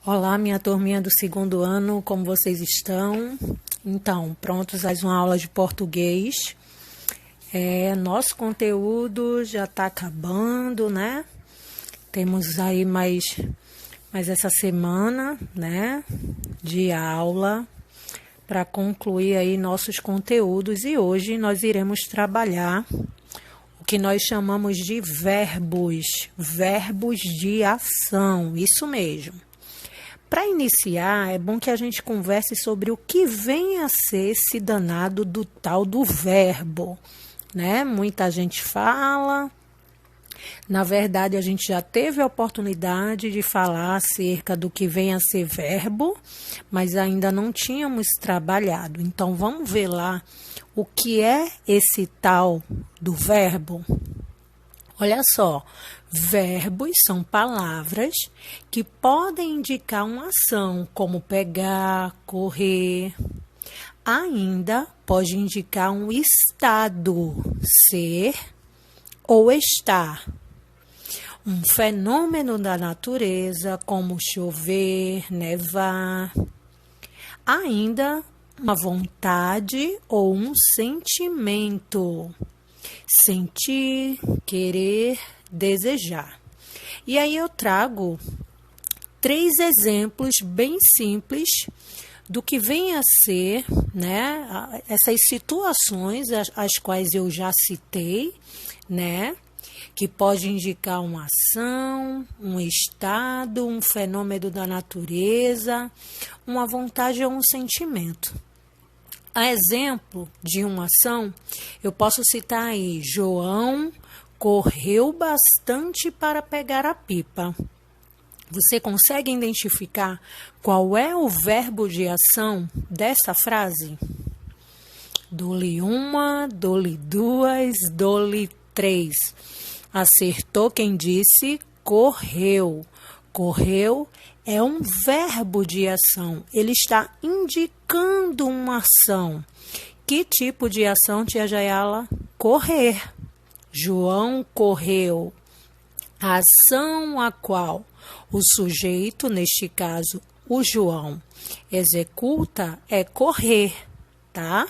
Olá, minha turminha do segundo ano, como vocês estão? Então, prontos a mais uma aula de português. Nosso conteúdo já está acabando, né? Temos aí mais essa semana, né, de aula para concluir aí nossos conteúdos. E hoje nós iremos trabalhar o que nós chamamos de verbos de ação, isso mesmo. Para iniciar, é bom que a gente converse sobre o que vem a ser esse danado do tal do verbo, né? Muita gente fala. Na verdade, a gente já teve a oportunidade de falar acerca do que vem a ser verbo, mas ainda não tínhamos trabalhado. Então, vamos ver lá o que é esse tal do verbo. Olha só, verbos são palavras que podem indicar uma ação, como pegar, correr. Ainda pode indicar um estado, ser ou estar. Um fenômeno da natureza, como chover, nevar. Ainda uma vontade ou um sentimento. Sentir, querer, desejar. E aí eu trago 3 exemplos bem simples do que vem a ser, né, essas situações as quais eu já citei, né, que pode indicar uma ação, um estado, um fenômeno da natureza, uma vontade ou um sentimento. A exemplo de uma ação, eu posso citar aí, João correu bastante para pegar a pipa. Você consegue identificar qual é o verbo de ação dessa frase? Dou-lhe uma, dou-lhe duas, dou-lhe 3. Acertou quem disse correu. Correu é um verbo de ação. Ele está indicando uma ação. Que tipo de ação, tia Jayala? Correr. João correu. A ação a qual o sujeito, neste caso, o João, executa é correr, tá?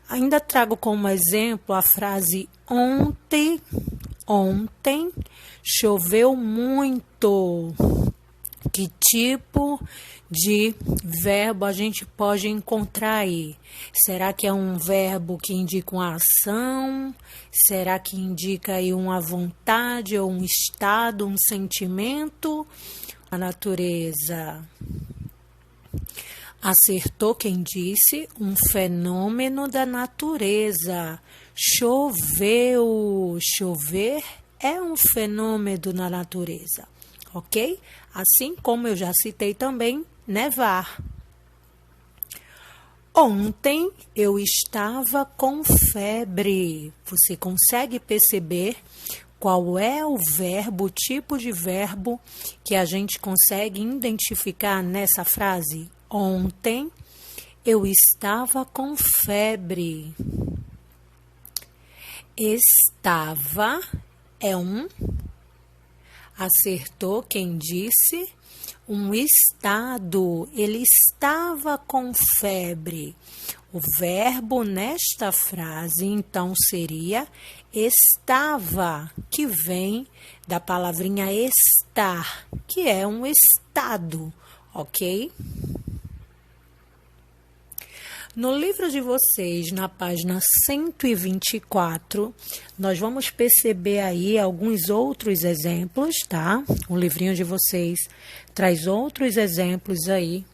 Ainda trago como exemplo a frase ontem. Ontem choveu muito. Que tipo de verbo a gente pode encontrar aí? Será que é um verbo que indica uma ação? Será que indica aí uma vontade ou um estado, um sentimento? A natureza. Acertou quem disse um fenômeno da natureza. Choveu. Chover é um fenômeno da natureza, ok? Assim como eu já citei também, nevar. Ontem eu estava com febre. Você consegue perceber qual é o verbo, o tipo de verbo que a gente consegue identificar nessa frase? Ontem eu estava com febre. Estava é um. Acertou quem disse um estado. Ele estava com febre. O verbo nesta frase, então, seria estava, que vem da palavrinha estar, que é um estado, ok? No livro de vocês, na página 124, nós vamos perceber aí alguns outros exemplos, tá? O livrinho de vocês traz outros exemplos aí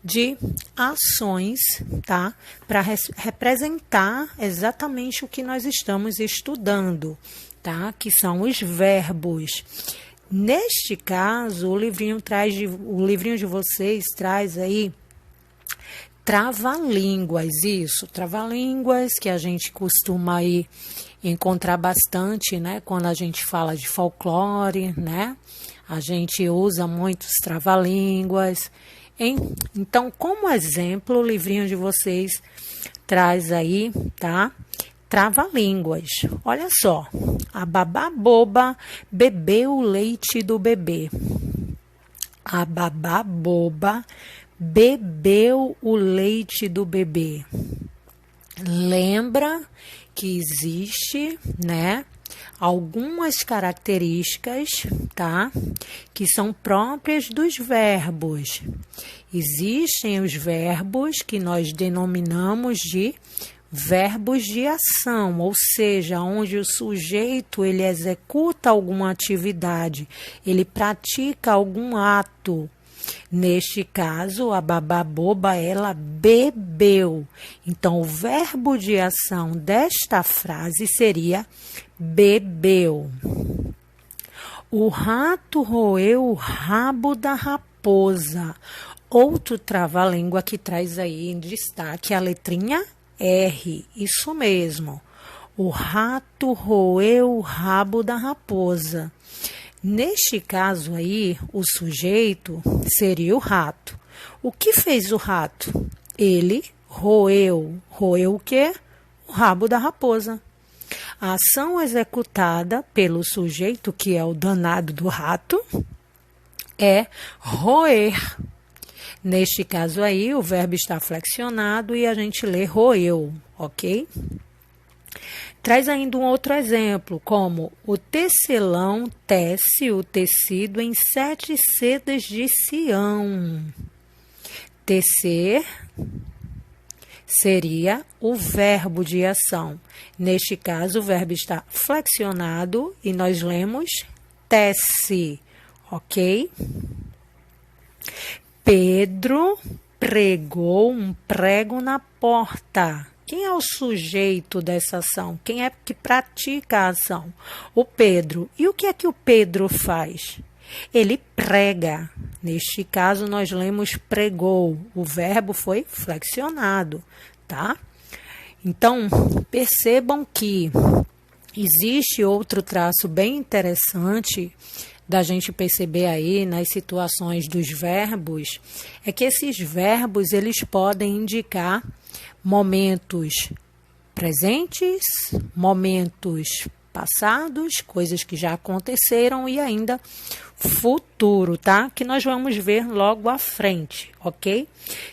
de ações, tá? Para representar exatamente o que nós estamos estudando, tá? Que são os verbos. Neste caso, o livrinho de vocês traz aí trava-línguas, isso, trava-línguas que a gente costuma aí encontrar bastante, né, quando a gente fala de folclore, né, a gente usa muitos trava-línguas. Então, como exemplo, o livrinho de vocês traz aí, tá, trava-línguas. Olha só, a babá boba bebeu o leite do bebê. A babá boba bebeu o leite do bebê. Lembra que existe, né, algumas características, tá, que são próprias dos verbos. Existem os verbos que nós denominamos de verbos de ação, ou seja, onde o sujeito ele executa alguma atividade, ele pratica algum ato. Neste caso, a babá boba, ela bebeu. Então, o verbo de ação desta frase seria bebeu. O rato roeu o rabo da raposa. Outro trava-língua que traz aí em destaque a letrinha R. Isso mesmo. O rato roeu o rabo da raposa. Neste caso aí, o sujeito seria o rato. O que fez o rato? Ele roeu. Roeu o quê? O rabo da raposa. A ação executada pelo sujeito, que é o danado do rato, é roer. Neste caso aí, o verbo está flexionado e a gente lê roeu, ok? Traz ainda um outro exemplo, como o tecelão tece o tecido em 7 sedas de Sião. Tecer seria o verbo de ação. Neste caso, o verbo está flexionado e nós lemos tece, ok? Pedro pregou um prego na porta. Quem é o sujeito dessa ação? Quem é que pratica a ação? O Pedro. E o que é que o Pedro faz? Ele prega. Neste caso, nós lemos pregou. O verbo foi flexionado, tá? Então, percebam que existe outro traço bem interessante da gente perceber aí nas situações dos verbos, é que esses verbos, eles podem indicar momentos presentes, momentos passados, coisas que já aconteceram e ainda futuro, tá? Que nós vamos ver logo à frente, ok?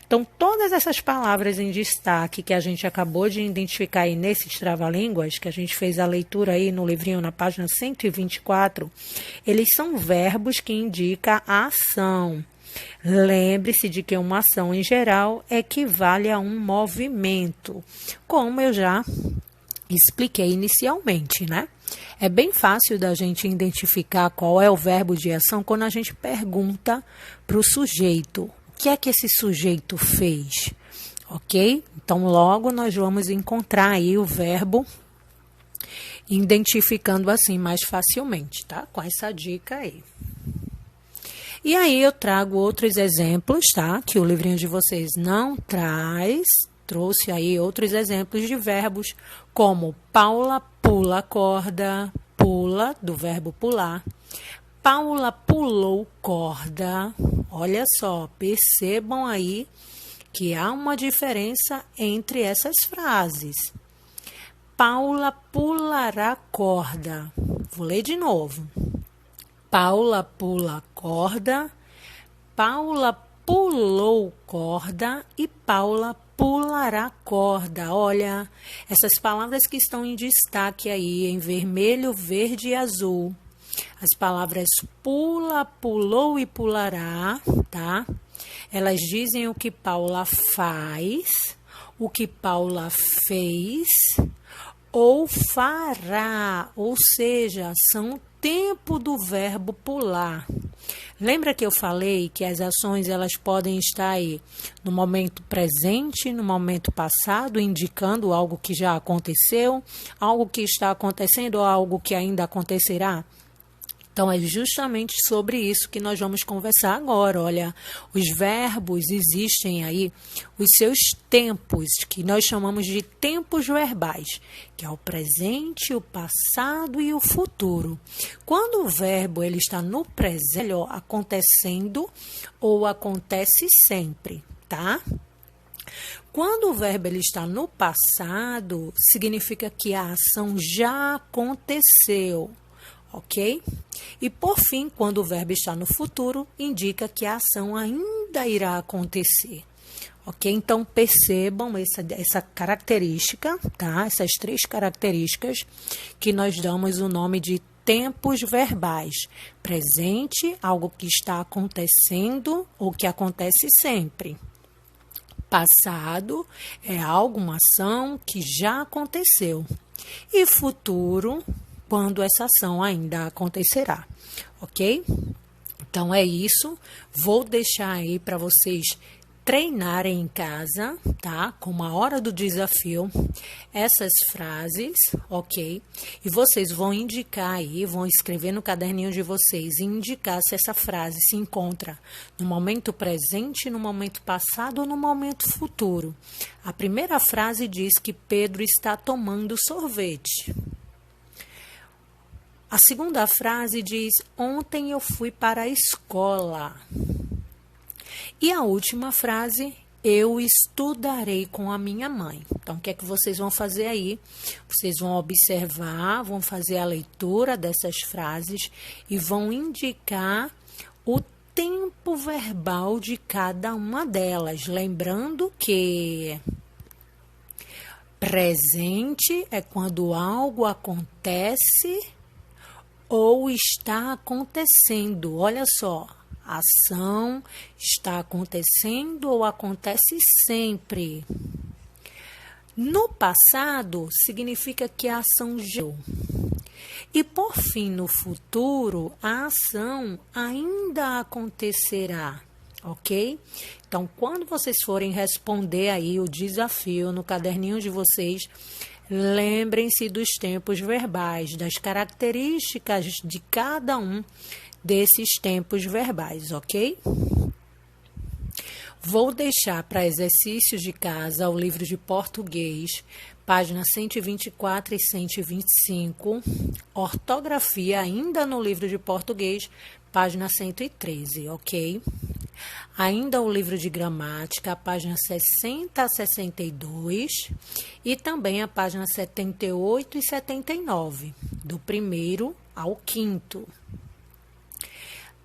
Então, todas essas palavras em destaque que a gente acabou de identificar aí nesses trava-línguas, que a gente fez a leitura aí no livrinho na página 124, eles são verbos que indicam a ação. Lembre-se de que uma ação em geral equivale a um movimento, como eu já expliquei inicialmente, né? É bem fácil da gente identificar qual é o verbo de ação quando a gente pergunta para o sujeito. O que é que esse sujeito fez? Ok? Então, logo nós vamos encontrar aí o verbo identificando assim mais facilmente, tá? Com essa dica aí. E aí eu trago outros exemplos, tá? Que o livrinho de vocês não traz. Trouxe aí outros exemplos de verbos, como Paula pula corda, pula, do verbo pular. Paula pulou corda. Olha só, percebam aí que há uma diferença entre essas frases. Paula pulará corda. Vou ler de novo. Paula pula corda, Paula pulou corda e Paula pulará corda. Olha, essas palavras que estão em destaque aí, em vermelho, verde e azul. As palavras pula, pulou e pulará, tá? Elas dizem o que Paula faz, o que Paula fez ou fará, ou seja, são tempo do verbo pular. Lembra que eu falei que as ações elas podem estar aí no momento presente, no momento passado, indicando algo que já aconteceu, algo que está acontecendo ou algo que ainda acontecerá? Então, é justamente sobre isso que nós vamos conversar agora. Olha, os verbos existem aí, os seus tempos, que nós chamamos de tempos verbais, que é o presente, o passado e o futuro. Quando o verbo ele está no presente, acontecendo ou acontece sempre, tá? Quando o verbo ele está no passado, significa que a ação já aconteceu. ok? E por fim, quando o verbo está no futuro, indica que a ação ainda irá acontecer. Ok? Então, percebam essa característica, tá? Essas 3 características que nós damos o nome de tempos verbais. Presente, algo que está acontecendo ou que acontece sempre. Passado é algo, uma ação que já aconteceu. E futuro, quando essa ação ainda acontecerá. Ok? Então, é isso. Vou deixar aí para vocês treinarem em casa, tá? Com uma hora do desafio, essas frases, ok? E vocês vão indicar aí, vão escrever no caderninho de vocês e indicar se essa frase se encontra no momento presente, no momento passado ou no momento futuro. A primeira frase diz que Pedro está tomando sorvete. A segunda frase diz: ontem eu fui para a escola. E a última frase: eu estudarei com a minha mãe. Então, o que é que vocês vão fazer aí? Vocês vão observar, vão fazer a leitura dessas frases e vão indicar o tempo verbal de cada uma delas. Lembrando que presente é quando algo acontece ou está acontecendo. Olha só. A ação está acontecendo ou acontece sempre. No passado, significa que a ação gerou. E, por fim, no futuro, a ação ainda acontecerá, ok? Então, quando vocês forem responder aí o desafio no caderninho de vocês, lembrem-se dos tempos verbais, das características de cada um desses tempos verbais, ok? Vou deixar para exercícios de casa o livro de português, páginas 124 e 125, ortografia ainda no livro de português, página 113, ok? Ainda o livro de gramática, página 60 a 62 e também a página 78 e 79, do 1º ao 5º.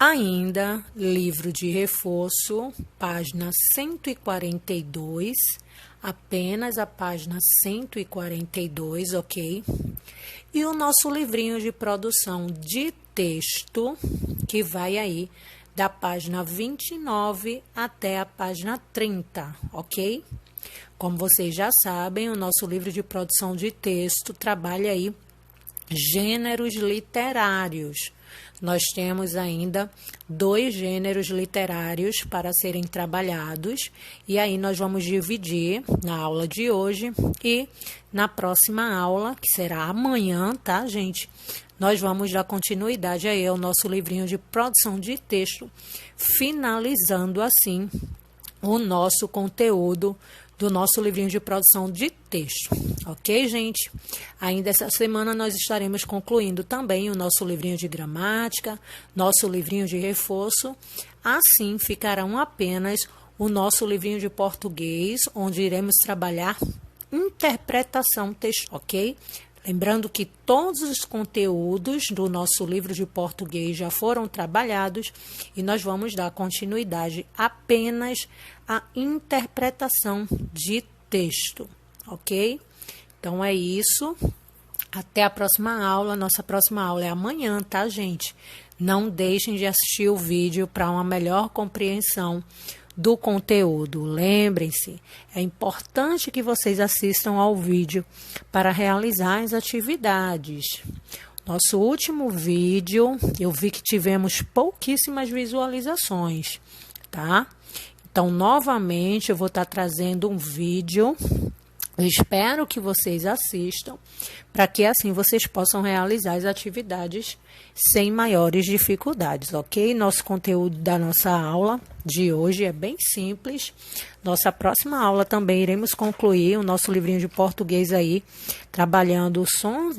Ainda, livro de reforço, página 142, apenas a página 142, ok? E o nosso livrinho de produção de texto, que vai aí da página 29 até a página 30, ok? Como vocês já sabem, o nosso livro de produção de texto trabalha aí gêneros literários. Nós temos ainda 2 gêneros literários para serem trabalhados e aí nós vamos dividir na aula de hoje e na próxima aula, que será amanhã, tá, gente? Nós vamos dar continuidade aí ao nosso livrinho de produção de texto, finalizando assim o nosso conteúdo do nosso livrinho de produção de texto, ok, gente? Ainda essa semana nós estaremos concluindo também o nosso livrinho de gramática, nosso livrinho de reforço. Assim ficarão apenas o nosso livrinho de português, onde iremos trabalhar interpretação textual, ok? Lembrando que todos os conteúdos do nosso livro de português já foram trabalhados e nós vamos dar continuidade apenas à interpretação de texto, ok? Então é isso. Até a próxima aula. Nossa próxima aula é amanhã, tá, gente? Não deixem de assistir o vídeo para uma melhor compreensão do conteúdo. Lembrem-se, é importante que vocês assistam ao vídeo para realizar as atividades. Nosso último vídeo, eu vi que tivemos pouquíssimas visualizações, tá? Então, novamente, eu vou estar trazendo um vídeo. Eu espero que vocês assistam, para que assim vocês possam realizar as atividades sem maiores dificuldades, ok? Nosso conteúdo da nossa aula de hoje é bem simples. Nossa próxima aula também iremos concluir o nosso livrinho de português aí, trabalhando o som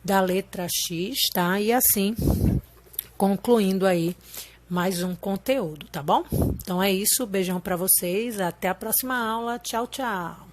da letra X, tá? E assim, concluindo aí mais um conteúdo, tá bom? Então é isso, beijão para vocês, até a próxima aula, tchau, tchau!